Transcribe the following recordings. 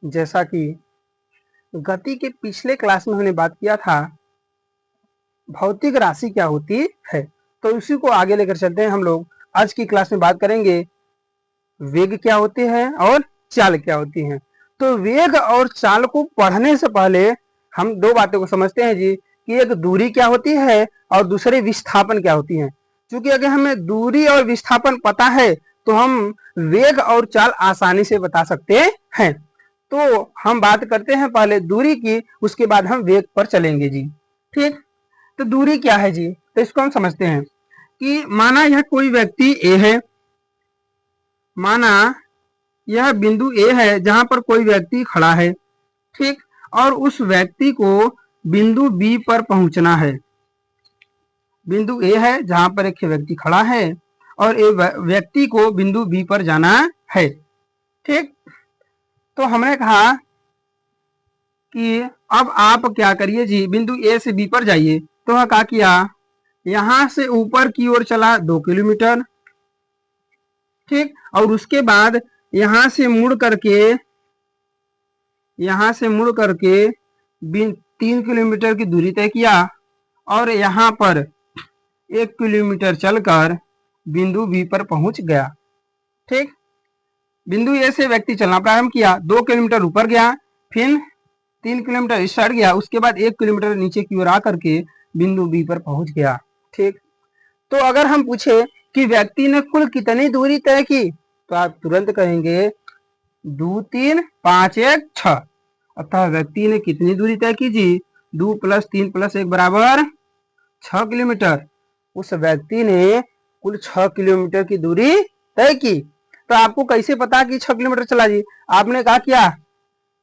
जैसा कि गति के पिछले क्लास में हमने बात किया था, भौतिक राशि क्या होती है, तो इसी को आगे लेकर चलते हैं हम लोग। आज की क्लास में बात करेंगे वेग क्या होते हैं और चाल क्या होती है। तो वेग और चाल को पढ़ने से पहले हम दो बातों को समझते हैं जी, कि एक दूरी क्या होती है और दूसरे विस्थापन क्या होती है। क्योंकि अगर हमें दूरी और विस्थापन पता है तो हम वेग और चाल आसानी से बता सकते हैं। तो हम बात करते हैं पहले दूरी की, उसके बाद हम वेग पर चलेंगे जी। ठीक, तो दूरी क्या है जी, तो इसको हम समझते हैं कि माना यह कोई व्यक्ति ए है, माना यह बिंदु ए है जहां पर कोई व्यक्ति खड़ा है, ठीक, और उस व्यक्ति को बिंदु बी पर पहुंचना है। बिंदु ए है जहां पर एक व्यक्ति खड़ा है और एक व्यक्ति को बिंदु बी पर जाना है। ठीक, तो हमने कहा कि अब आप क्या करिए जी, बिंदु ए से बी पर जाइए। तो वह क्या किया, यहां से ऊपर की ओर चला 2 किलोमीटर, ठीक, और उसके बाद यहां से मुड़ करके 3 किलोमीटर की दूरी तय किया और यहाँ पर 1 किलोमीटर चलकर बिंदु बी पर पहुंच गया। ठीक, बिंदु ए से व्यक्ति चलना प्रारंभ किया, 2 किलोमीटर ऊपर गया, फिर 3 किलोमीटर इस साइड गया, उसके बाद 1 किलोमीटर नीचे की ओर आकर के बिंदु बी पर पहुंच गया। ठीक, तो अगर हम पूछे कि व्यक्ति ने कुल कितनी दूरी तय की, तो आप तुरंत कहेंगे 2 3 5 1 6। अतः व्यक्ति ने कितनी दूरी तय की जी, 2 + 3 + 1 बराबर 6 किलोमीटर। उस व्यक्ति ने कुल 6 किलोमीटर की दूरी तय की। तो आपको कैसे पता कि 6 किलोमीटर चला जी, आपने कहा क्या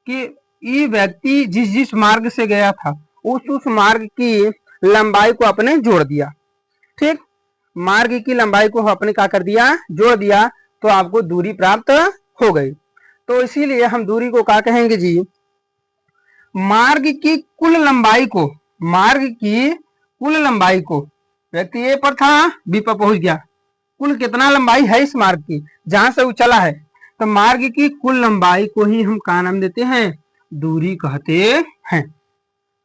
कि ये व्यक्ति जिस मार्ग से गया था उस मार्ग की लंबाई को अपने जोड़ दिया। ठीक, मार्ग की लंबाई को अपने क्या कर दिया, जोड़ दिया, तो आपको दूरी प्राप्त हो गई। तो इसीलिए हम दूरी को क्या कहेंगे जी, मार्ग की कुल लंबाई को व्यक्ति ए पर था, बी पर पहुंच गया, कुल कितना लंबाई है इस मार्ग की जहां से वो चला है, तो मार्ग की कुल लंबाई को ही हम क्या नाम देते हैं, दूरी कहते हैं।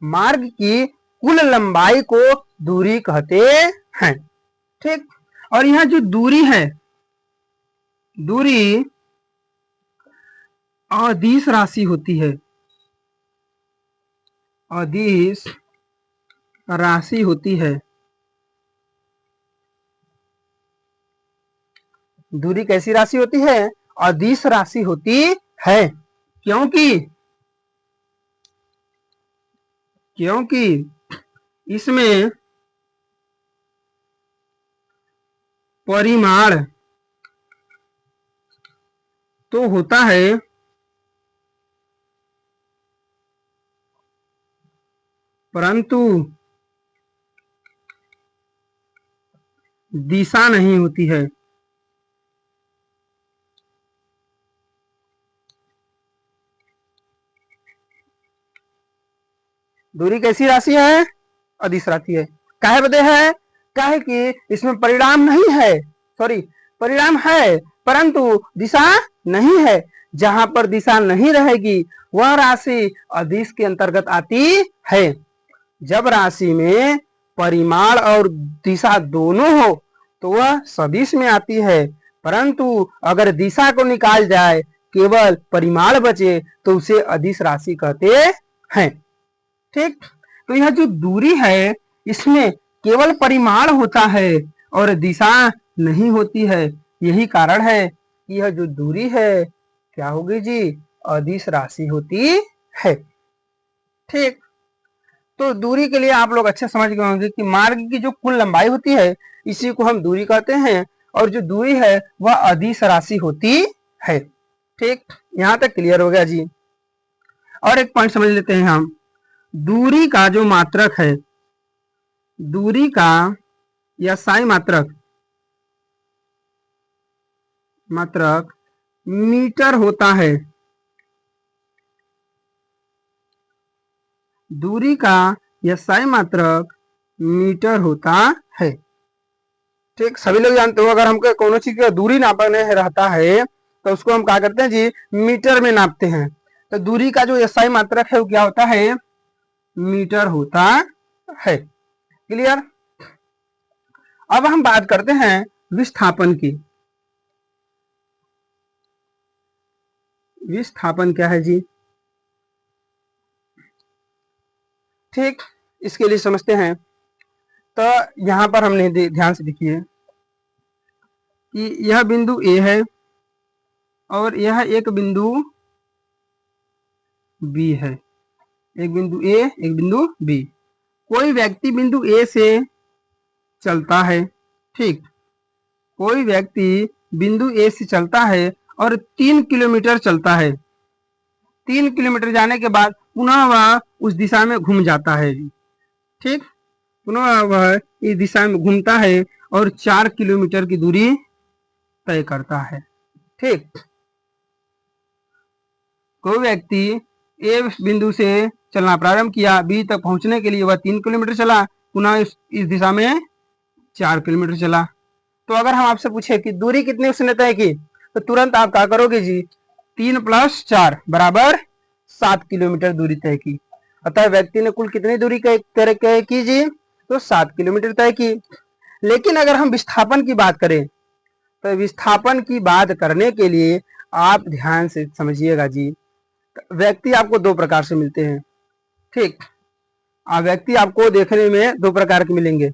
मार्ग की कुल लंबाई को दूरी कहते हैं। ठीक, और यहां जो दूरी है, दूरी अदिश राशि होती है, अदिश राशि होती है। दूरी कैसी राशि होती है, अदिश राशि होती है। क्योंकि इसमें परिमाण तो होता है, परंतु दिशा नहीं होती है। दूरी कैसी राशि है, अदिश राशि है। काहे बदे है, काहे कि इसमें परिणाम नहीं है, परिणाम है परंतु दिशा नहीं है। जहां पर दिशा नहीं रहेगी वह राशि अदिश के अंतर्गत आती है। जब राशि में परिमाण और दिशा दोनों हो तो वह सदिश में आती है, परंतु अगर दिशा को निकाल जाए, केवल परिमाण बचे, तो उसे अदिश राशि कहते हैं। ठीक, तो यह जो दूरी है इसमें केवल परिमाण होता है और दिशा नहीं होती है। यही कारण है कि यह जो दूरी है क्या होगी जी, अदिश राशि होती है। ठीक, तो दूरी के लिए आप लोग अच्छा समझ गए होंगे कि मार्ग की जो कुल लंबाई होती है इसी को हम दूरी कहते हैं, और जो दूरी है वह अदिश राशि होती है। ठीक, यहां तक क्लियर हो गया जी। और एक पॉइंट समझ लेते हैं हम, दूरी का जो मात्रक है, दूरी का या साई मात्रक मीटर होता है। दूरी का या साई मात्रक मीटर होता है। ठीक, सभी लोग जानते हो अगर हमको कोनो चीज का दूरी नापने रहता है तो उसको हम क्या करते हैं जी, मीटर में नापते हैं। तो दूरी का जो एसआई मात्रक है वो क्या होता है, मीटर होता है। क्लियर। अब हम बात करते हैं विस्थापन की। विस्थापन क्या है जी, ठीक, इसके लिए समझते हैं। तो यहां पर हमने ध्यान से देखिए कि यह बिंदु ए है और यह एक बिंदु बी है, एक बिंदु ए एक बिंदु बी। कोई व्यक्ति बिंदु ए से चलता है, ठीक, कोई व्यक्ति बिंदु ए से चलता है और 3 किलोमीटर चलता है। 3 किलोमीटर जाने के बाद पुनः वह उस दिशा में घूम जाता है, ठीक, पुनः वह इस दिशा में घूमता है और 4 किलोमीटर की दूरी तय करता है। ठीक, कोई व्यक्ति ए बिंदु से चलना प्रारंभ किया, बी तक पहुंचने के लिए वह 3 किलोमीटर चला, पुनः इस दिशा में 4 किलोमीटर चला। तो अगर हम आपसे पूछे कि दूरी कितनी उसने तय की, तो तुरंत आप क्या करोगे जी, 3 + 4 = 7 किलोमीटर दूरी तय की। अतः व्यक्ति ने कुल कितनी दूरी तय की जी, तो 7 किलोमीटर तय की। लेकिन अगर हम विस्थापन की बात करें, तो विस्थापन की बात करने के लिए आप ध्यान से समझिएगा जी, व्यक्ति आपको 2 प्रकार से मिलते हैं। ठीक, व्यक्ति आपको देखने में 2 प्रकार के मिलेंगे।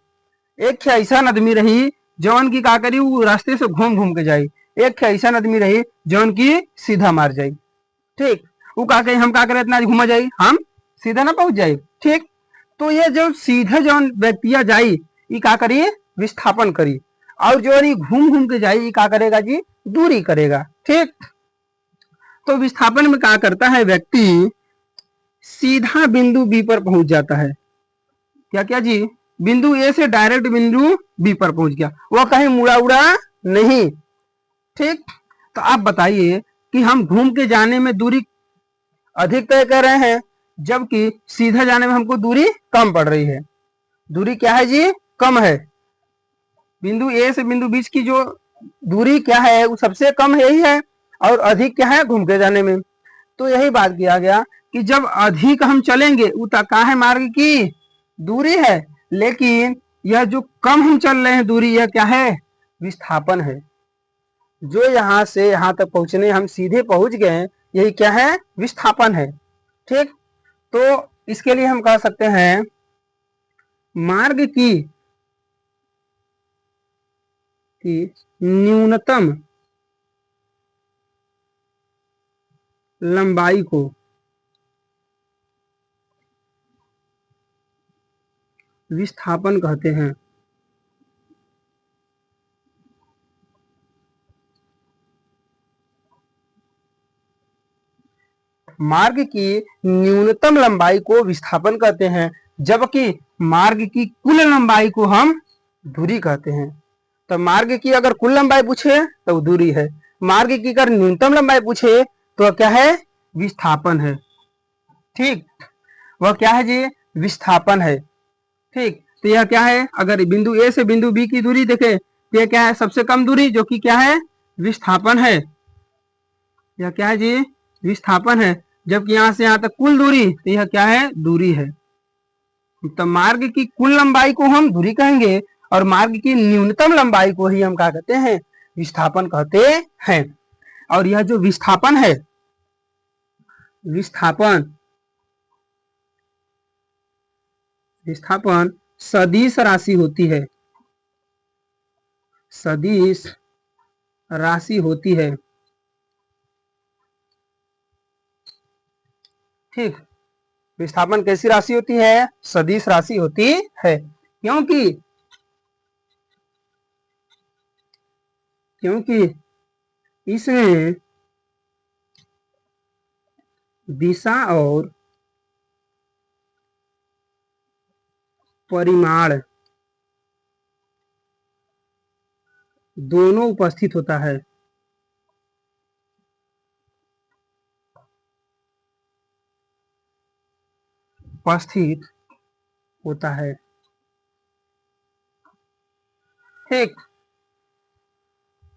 एक ऐसा आदमी रही जौन की का करी वो रास्ते से घूम घूम के जाई, एक ऐसा आदमी रही जौन की सीधा मार जाई। ठीक, वो का कही हम का करे इतना घूमा जाई, हम सीधा ना पहुंच जाए। ठीक, तो ये जो सीधे जौन व्यक्तिया जाई ये का करी, विस्थापन करी, और जो घूम घूम के जाई ये का करेगा जी, दूरी करेगा। ठीक, तो विस्थापन में क्या करता है, व्यक्ति सीधा बिंदु बी पर पहुंच जाता है। क्या क्या जी, बिंदु ए से डायरेक्ट बिंदु बी पर पहुंच गया, वह कहीं मुड़ा उड़ा नहीं। ठीक, तो आप बताइए कि हम घूम के जाने में दूरी अधिक तय कर रहे हैं, जबकि सीधा जाने में हमको दूरी कम पड़ रही है। दूरी क्या है जी, कम है। बिंदु ए से बिंदु बीच की जो दूरी क्या है वो सबसे कम यही है, और अधिक क्या है, घूम के जाने में। तो यही बात किया गया कि जब अधिक हम चलेंगे वो का है, मार्ग की दूरी है, लेकिन यह जो कम हम चल रहे हैं दूरी, यह क्या है, विस्थापन है। जो यहाँ से यहाँ तक पहुंचने हम सीधे पहुंच गए, यही क्या है, विस्थापन है। ठीक, तो इसके लिए हम कह सकते हैं मार्ग की न्यूनतम लंबाई को विस्थापन कहते हैं। मार्ग की न्यूनतम लंबाई को विस्थापन कहते हैं, जबकि मार्ग की कुल लंबाई को हम दूरी कहते हैं। तो मार्ग की अगर कुल लंबाई पूछे तो दूरी है, मार्ग की अगर न्यूनतम लंबाई पूछे तो क्या है, विस्थापन है। ठीक, वह क्या है जी, विस्थापन है। ठीक, तो यह क्या है, अगर बिंदु ए से बिंदु बी की दूरी देखें तो यह क्या है, सबसे कम दूरी, जो कि क्या है, विस्थापन है। यह क्या है जी, विस्थापन है। जबकि यहां से यहां तक कुल दूरी, तो यह क्या है, दूरी है। तो मार्ग की कुल लंबाई को हम दूरी कहेंगे, और मार्ग की न्यूनतम लंबाई को ही हम क्या कहते हैं, विस्थापन कहते हैं। और यह जो विस्थापन है, विस्थापन विस्थापन सदिश राशि होती है, सदिश राशि होती है। ठीक, विस्थापन कैसी राशि होती है, सदिश राशि होती है। क्योंकि क्योंकि इसमें दिशा और परिमाण दोनों उपस्थित होता है। उपस्थित होता है। ठीक,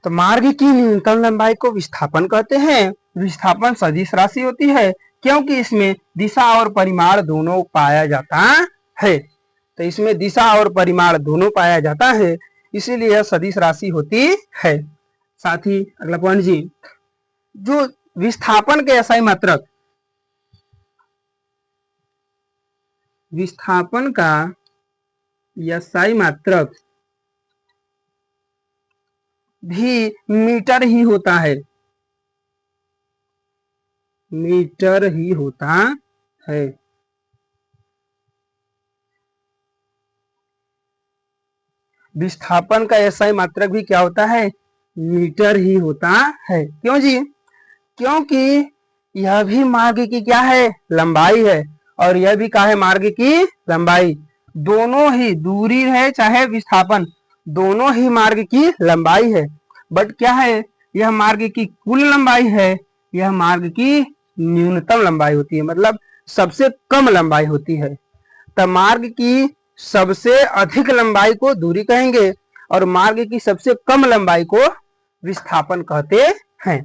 तो मार्ग की न्यूनतम लंबाई को विस्थापन कहते हैं। विस्थापन सदिश राशि होती है क्योंकि इसमें दिशा और परिमाण दोनों पाया जाता है। तो इसमें दिशा और परिमाण दोनों पाया जाता है, इसीलिए यह सदिश राशि होती है। साथ ही अगला पॉइंट जी, जो विस्थापन के एसआई मात्रक, विस्थापन का एसआई मात्रक भी मीटर ही होता है, मीटर ही होता है। विस्थापन का एसआई मात्रक भी क्या होता है, मीटर ही होता है। क्यों जी, क्योंकि यह भी मार्ग की क्या है, लंबाई है, और यह भी क्या है, मार्ग की लंबाई। दोनों ही दूरी है चाहे विस्थापन, दोनों ही मार्ग की लंबाई है। बट क्या है, यह मार्ग की कुल लंबाई है, यह मार्ग की न्यूनतम लंबाई होती है, मतलब सबसे कम लंबाई होती है। तब मार्ग की सबसे अधिक लंबाई को दूरी कहेंगे और मार्ग की सबसे कम लंबाई को विस्थापन कहते हैं।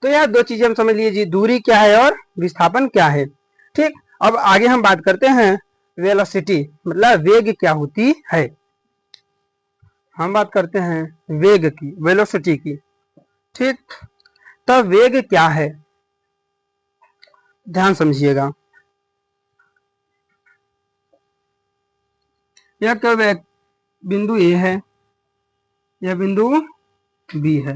तो यह दो चीजें हम समझ लीजिए, दूरी क्या है और विस्थापन क्या है। ठीक, अब आगे हम बात करते हैं वेलोसिटी, मतलब वेग क्या होती है। हम बात करते हैं वेग की, वेलोसिटी की। ठीक, तो वेग क्या है, ध्यान समझिएगा। यह बिंदु ए है, यह बिंदु बी है,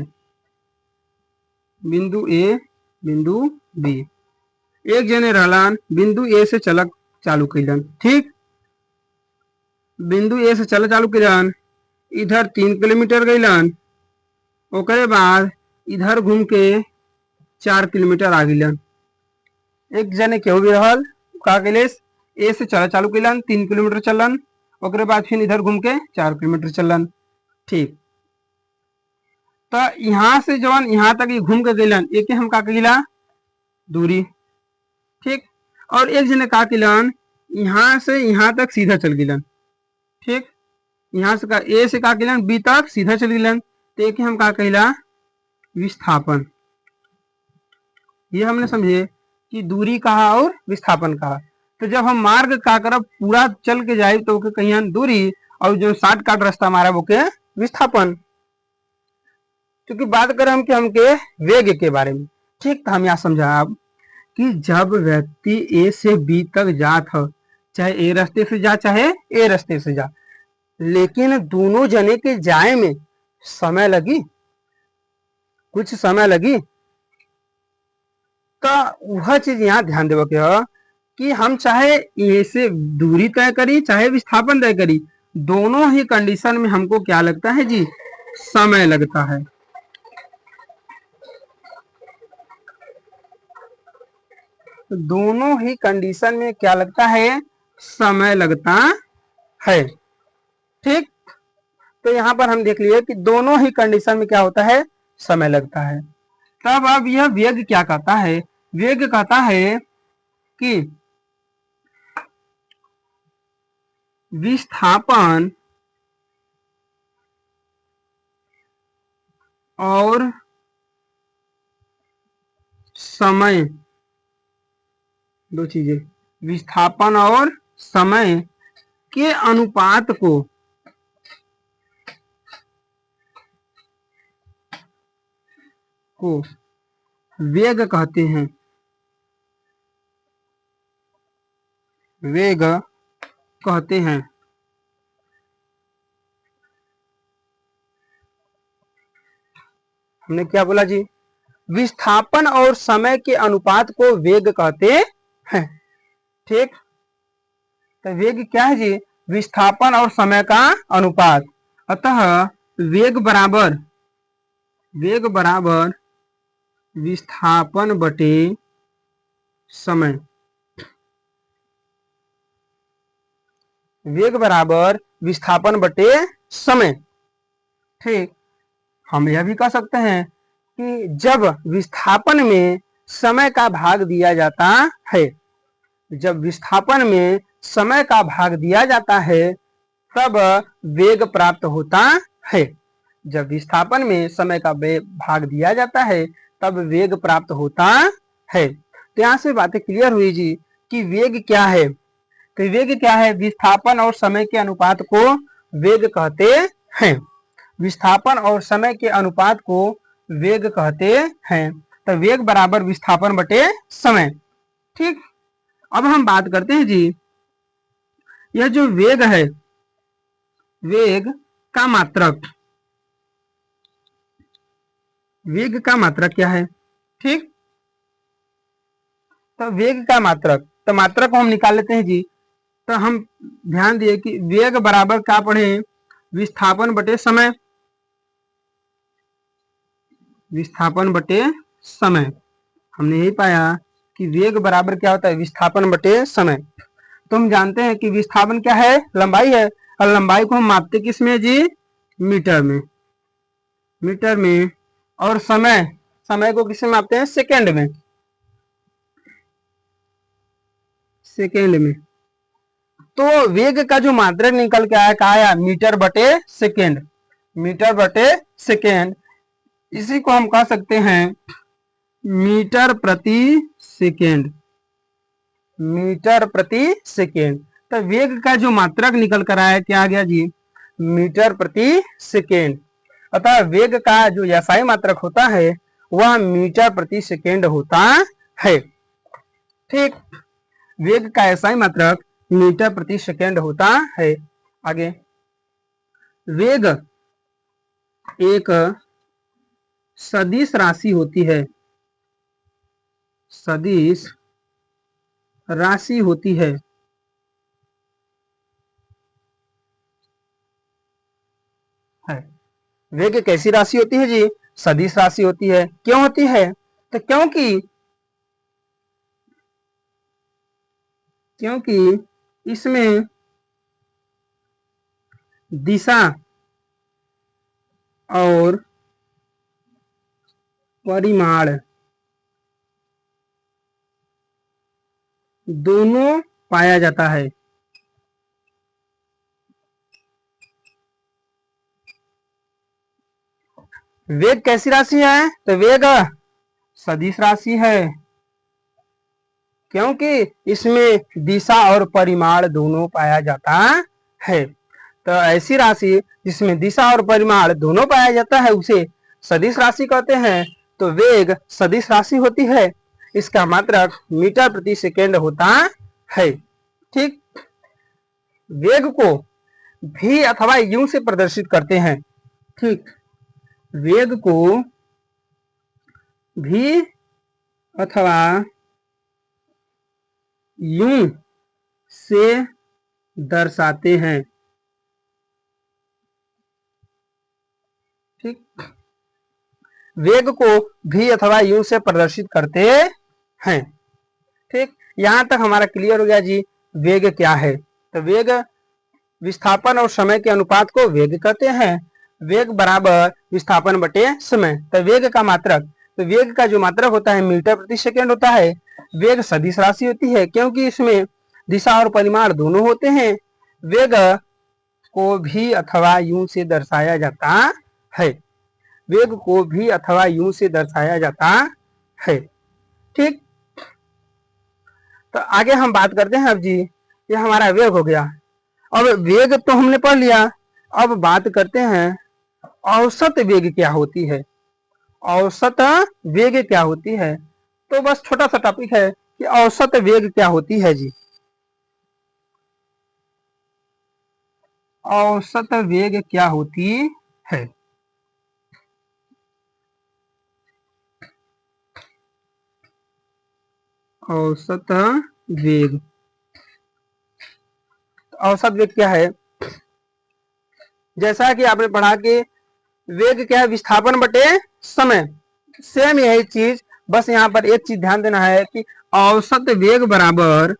बिंदु ए, बिंदु बी। एक जने रहलन बिंदु ए से चलक चालू कैलन। ठीक, बिंदु ए से चल चालू कैलन, इधर 3 किलोमीटर गईलन, ओकरे बाद इधर घूम के 4 किलोमीटर आ गईलन। एक जने केहू भी रहल, का कैले, ए से चल चालू कैलन, 3 किलोमीटर चलन, ओकरे बाद फिर इधर घूम के 4 किलोमीटर चलन। ठीक, तो यहाँ से जवन यहाँ तक घूम के गईलन, एक हम का कहिला, दूरी। ठीक, और एक जने का कैलन, यहाँ से यहाँ तक सीधा चल गिलन। ठीक, यहाँ से का ए से का कैलन, बी तक सीधा चल गिलन, तो एक हम का कहिला, विस्थापन। ये हमने समझे कि दूरी कहा और विस्थापन कहा। तो जब हम मार्ग का करब पूरा चल के जाए तो कहीं दूरी, और जो शॉर्टकट रास्ता हमारा वो के विस्थापन। क्योंकि बात करें हम कि हमके वेग के बारे में। ठीक, तो हम यहाँ समझा अब कि जब व्यक्ति ए से बी तक जात हो, चाहे ए रास्ते से जा चाहे ए रास्ते से जा, लेकिन दोनों जने के जाए में समय लगी, कुछ समय लगी, तो वह चीज यहाँ ध्यान देवे के हो कि हम चाहे ए से दूरी तय करी चाहे विस्थापन तय करी, दोनों ही कंडीशन में हमको क्या लगता है जी, समय लगता है। दोनों ही कंडीशन में क्या लगता है, समय लगता है। ठीक, तो यहाँ पर हम देख लिए कि दोनों ही कंडीशन में क्या होता है, समय लगता है। तब अब यह वेग क्या कहता है, वेग कहता है कि विस्थापन और समय, दो चीजें, विस्थापन और समय के अनुपात को वेग कहते हैं। वेग कहते हैं। हमने क्या बोला जी, विस्थापन और समय के अनुपात को वेग कहते हैं। ठीक, तो वेग क्या है जी, विस्थापन और समय का अनुपात। अतः वेग बराबर विस्थापन बटे समय। वेग बराबर विस्थापन बटे समय। ठीक, हम यह भी कह सकते हैं कि जब विस्थापन में समय का भाग दिया जाता है, जब विस्थापन में समय का भाग दिया जाता है तब वेग प्राप्त होता है। जब विस्थापन में समय का भाग दिया जाता है तब वेग प्राप्त होता है। तो यहाँ से बातें क्लियर हुई जी कि वेग क्या है। तो वेग क्या है? विस्थापन और समय के अनुपात को वेग कहते हैं। विस्थापन और समय के अनुपात को वेग कहते हैं। तो वेग बराबर विस्थापन बटे समय। ठीक, अब हम बात करते हैं जी, यह जो वेग है, वेग का मात्रक, वेग का मात्रक क्या है? ठीक, तो वेग का मात्रक, तो मात्रक को हम निकाल लेते हैं जी। तो हम ध्यान दिए कि वेग बराबर क्या पढ़े? विस्थापन बटे समय। विस्थापन बटे समय, हमने यही पाया कि वेग बराबर क्या होता है? विस्थापन बटे समय। तो हम जानते हैं कि विस्थापन क्या है? लंबाई है, और लंबाई को हम मापते किस में जी? मीटर में। मीटर में। और समय, समय को किसमें मापते हैं? सेकेंड में। सेकेंड में। तो वेग का जो मात्रक निकल के आया, कहा आया? मीटर बटे सेकेंड। मीटर बटे सेकेंड, इसी को हम कह सकते हैं मीटर प्रति सेकेंड। मीटर प्रति सेकेंड। तो वेग का जो मात्रक निकल कर आया, क्या आ गया जी? मीटर प्रति सेकेंड। अतः वेग का जो एसआई मात्रक होता है वह मीटर प्रति सेकेंड होता है। ठीक, वेग का एसआई मात्रक मीटर प्रति सेकेंड होता है। आगे, वेग एक सदिश राशि होती है। सदिश राशि होती है। वेग कैसी राशि होती है जी? सदिश राशि होती है। क्यों होती है? तो क्योंकि इसमें दिशा और परिमाण दोनों पाया जाता है। वेग कैसी राशि है? तो वेग सदिश राशि है, क्योंकि इसमें दिशा और परिमाण दोनों पाया जाता है। तो ऐसी राशि जिसमें दिशा और परिमाण दोनों पाया जाता है उसे सदिश राशि कहते हैं। तो वेग सदिश राशि होती है, इसका मात्रक मीटर प्रति सेकेंड होता है। ठीक, वेग को भी अथवा यू से प्रदर्शित करते हैं। ठीक, वेग को भी अथवा यू से दर्शाते हैं। ठीक, वेग को भी अथवा यू से प्रदर्शित करते हैं। ठीक, यहां तक हमारा क्लियर हो गया जी वेग क्या है। तो वेग विस्थापन और समय के अनुपात को वेग कहते हैं। वेग बराबर विस्थापन बटे समय। तो वेग का मात्रक, तो वेग का जो मात्रक होता है मीटर प्रति सेकेंड होता है। वेग सदिश राशि होती है क्योंकि इसमें दिशा और परिमाण दोनों होते हैं। वेग को भी अथवा यू से दर्शाया जाता है। वेग को भी अथवा यू से दर्शाया जाता है। ठीक, तो आगे हम बात करते हैं। अब जी ये हमारा वेग हो गया। अब वेग तो हमने पढ़ लिया, अब बात करते हैं औसत वेग क्या होती है। औसत वेग क्या होती है? तो बस छोटा सा टॉपिक है कि औसत वेग क्या होती है जी। औसत वेग क्या होती है? औसत वेग, औसत वेग क्या है? जैसा कि आपने पढ़ा कि वेग क्या है? विस्थापन बटे समय। सेम यही चीज, बस यहाँ पर एक चीज ध्यान देना है कि औसत वेग बराबर,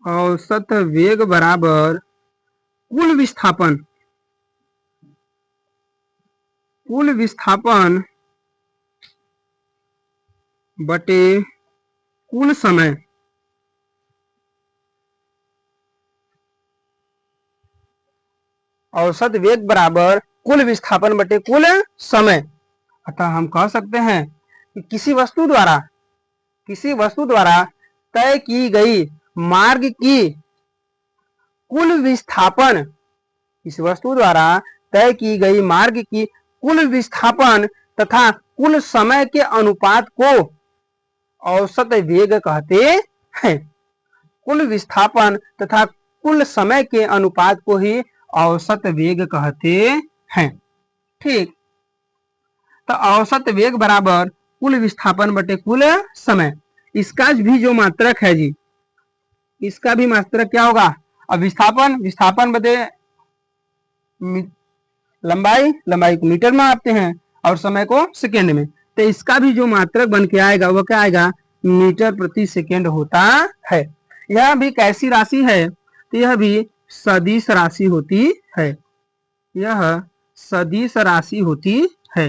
औसत वेग बराबर कुल विस्थापन, कुल विस्थापन बटे कुल समय। औसत वेग बराबर कुल विस्थापन बटे कुल समय। अतः हम कह सकते हैं कि किसी वस्तु द्वारा तय की गई मार्ग की कुल विस्थापन, इस वस्तु द्वारा तय की गई मार्ग की कुल विस्थापन तथा कुल समय के अनुपात को औसत वेग कहते हैं। कुल विस्थापन तथा कुल समय के अनुपात को ही औसत वेग कहते हैं। ठीक, तो औसत वेग बराबर कुल विस्थापन बटे कुल समय। इसका भी जो मात्रक है जी, इसका भी मात्रक क्या होगा? अब विस्थापन बटे लंबाई को मीटर में मापते हैं और समय को सेकेंड में, तो इसका भी जो मात्रक बन के आएगा वो क्या आएगा? मीटर प्रति सेकेंड होता है। यह भी कैसी राशि है? तो यह भी सदिश राशि होती है। यह सदिश राशि होती है।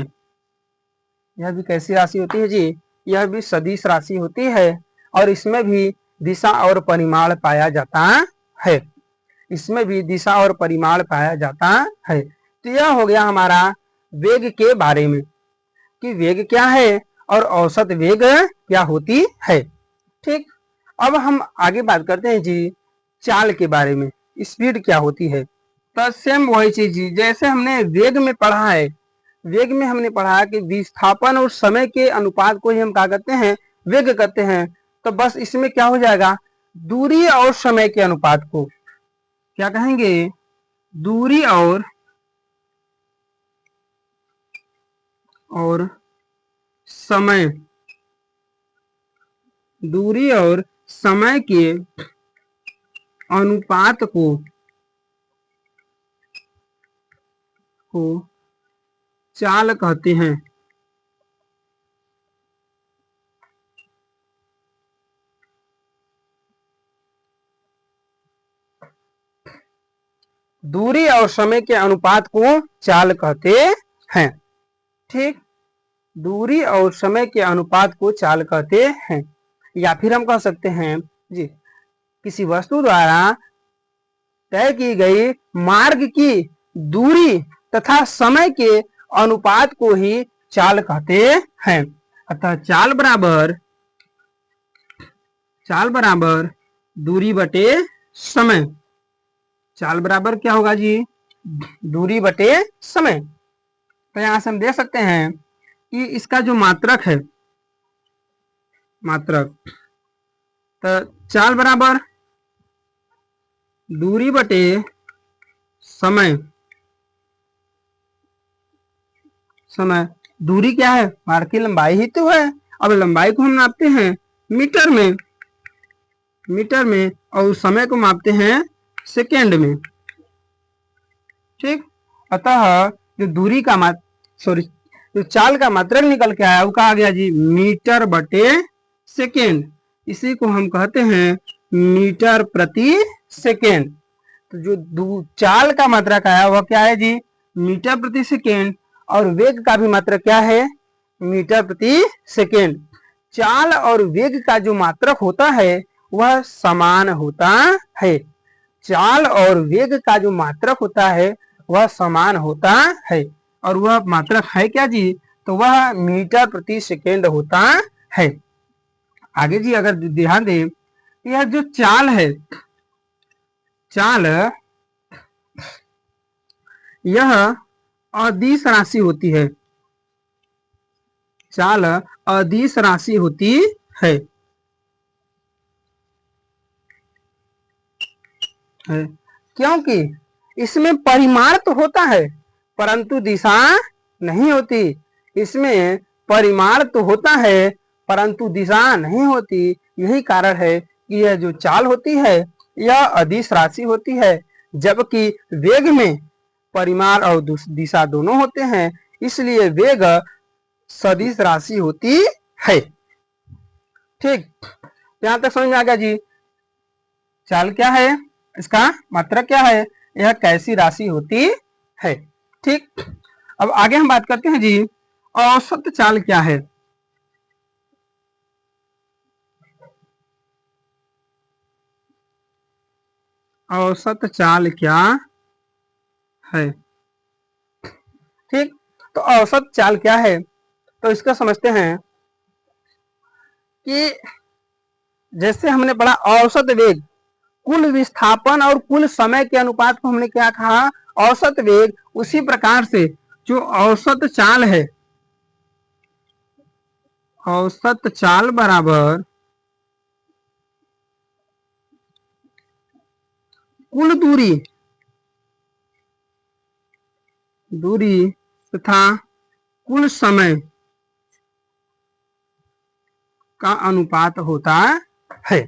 यह भी कैसी राशि होती है जी? यह भी सदिश राशि होती है और इसमें भी दिशा और परिमाण पाया जाता है। इसमें भी दिशा और परिमाण पाया जाता है। तो यह हो गया हमारा वेग के बारे में कि वेग क्या है और औसत वेग क्या होती है। ठीक, अब हम आगे बात करते हैं जी चाल के बारे में, स्पीड क्या होती है। तो सेम वही चीज जी, जैसे हमने वेग में पढ़ा है, वेग में हमने पढ़ा कि विस्थापन और समय के अनुपात को ही हम क्या करते हैं? वेग कहते हैं। तो बस इसमें क्या हो जाएगा? दूरी और समय के अनुपात को क्या कहेंगे? दूरी और समय, दूरी और समय के अनुपात को चाल कहते हैं। दूरी और समय के अनुपात को चाल कहते हैं। ठीक, दूरी और समय के अनुपात को चाल कहते हैं। या फिर हम कह सकते हैं जी, किसी वस्तु द्वारा तय की गई मार्ग की दूरी तथा समय के अनुपात को ही चाल कहते हैं। अतः चाल बराबर दूरी बटे समय। चाल बराबर क्या होगा जी? दूरी बटे समय। तो यहां से हम देख सकते हैं कि इसका जो मात्रक है, तो चाल बराबर दूरी बटे समय। दूरी क्या है? मार्ग की लंबाई ही तो है। अब लंबाई को हम नापते हैं मीटर में और समय को मापते हैं सेकेंड में। ठीक, अतः जो दूरी का जो चाल का मात्रक निकल के आया वो कहा गया जी मीटर बटे सेकेंड। इसी को हम कहते हैं मीटर प्रति सेकेंड। तो जो चाल का मात्रक आया वह क्या है जी? मीटर प्रति सेकेंड। और वेग का भी मात्रक क्या है? मीटर प्रति सेकेंड। चाल और वेग का जो मात्रक होता है वह समान होता है। चाल और वेग का जो मात्रक होता है वह समान होता है। और वह मात्रक है क्या जी? तो वह मीटर प्रति सेकेंड होता है। आगे जी अगर ध्यान दें, यह जो चाल है, यह अदिश राशि होती है। चाल अदिश राशि होती है। क्योंकि इसमें परिमाण तो होता है परंतु दिशा नहीं होती। इसमें परिमाण तो होता है परंतु दिशा नहीं होती। यही कारण है कि यह जो चाल होती है यह अदिश राशि होती है, जबकि वेग में परिमाण और दिशा दोनों होते हैं, इसलिए वेग सदिश राशि होती है। ठीक, यहां तक समझ में आ गया जी? चाल क्या है, इसका मात्रक क्या है, यह कैसी राशि होती है। ठीक, अब आगे हम बात करते हैं जी औसत चाल क्या है। औसत चाल क्या है। ठीक, तो औसत चाल क्या है, तो इसका समझते हैं कि जैसे हमने पढ़ा औसत वेग, कुल विस्थापन और कुल समय के अनुपात को हमने क्या कहा, औसत वेग। उसी प्रकार से जो औसत चाल है, औसत चाल बराबर कुल दूरी तथा कुल समय का अनुपात होता है।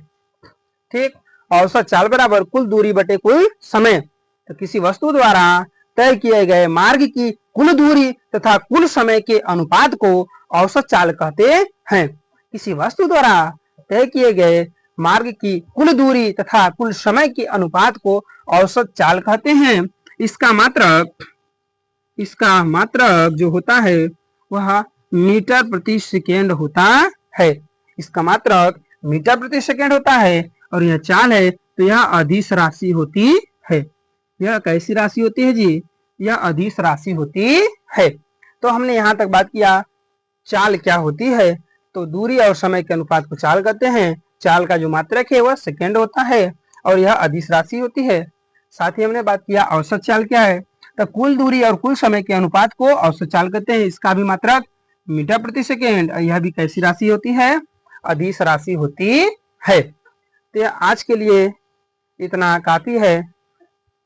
ठीक, औसत चाल बराबर कुल दूरी बटे कुल समय। तो किसी वस्तु द्वारा तय किए गए मार्ग की कुल दूरी तथा कुल समय के अनुपात को औसत चाल कहते हैं। किसी वस्तु द्वारा तय किए गए मार्ग की कुल दूरी तथा कुल समय के अनुपात को औसत चाल कहते हैं। इसका मात्रक जो होता है वह मीटर प्रति सेकेंड होता है। इसका मात्रक मीटर प्रति सेकेंड होता है और यह चाल है तो यह अदिश राशि होती है। यह कैसी राशि होती है जी, यह अदिश राशि होती है। तो हमने यहाँ तक बात किया चाल क्या होती है, तो दूरी और समय के अनुपात को चाल कहते हैं। चाल का जो मात्रक है वह सेकेंड होता है और यह अदिश राशि होती है। साथ ही हमने बात किया औसत चाल क्या है, तो कुल दूरी और कुल समय के अनुपात को औसत चाल कहते हैं। इसका भी मात्रक मीटर प्रति सेकेंड, यह भी कैसी राशि होती है, अदिश राशि होती है। तो आज के लिए इतना काफी है।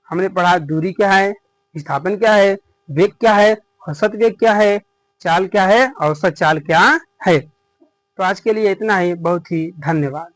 हमने पढ़ा दूरी क्या है, विस्थापन क्या है, वेग क्या है, औसत वेग क्या है, चाल क्या है, औसत चाल क्या है। तो आज के लिए इतना ही। बहुत ही धन्यवाद।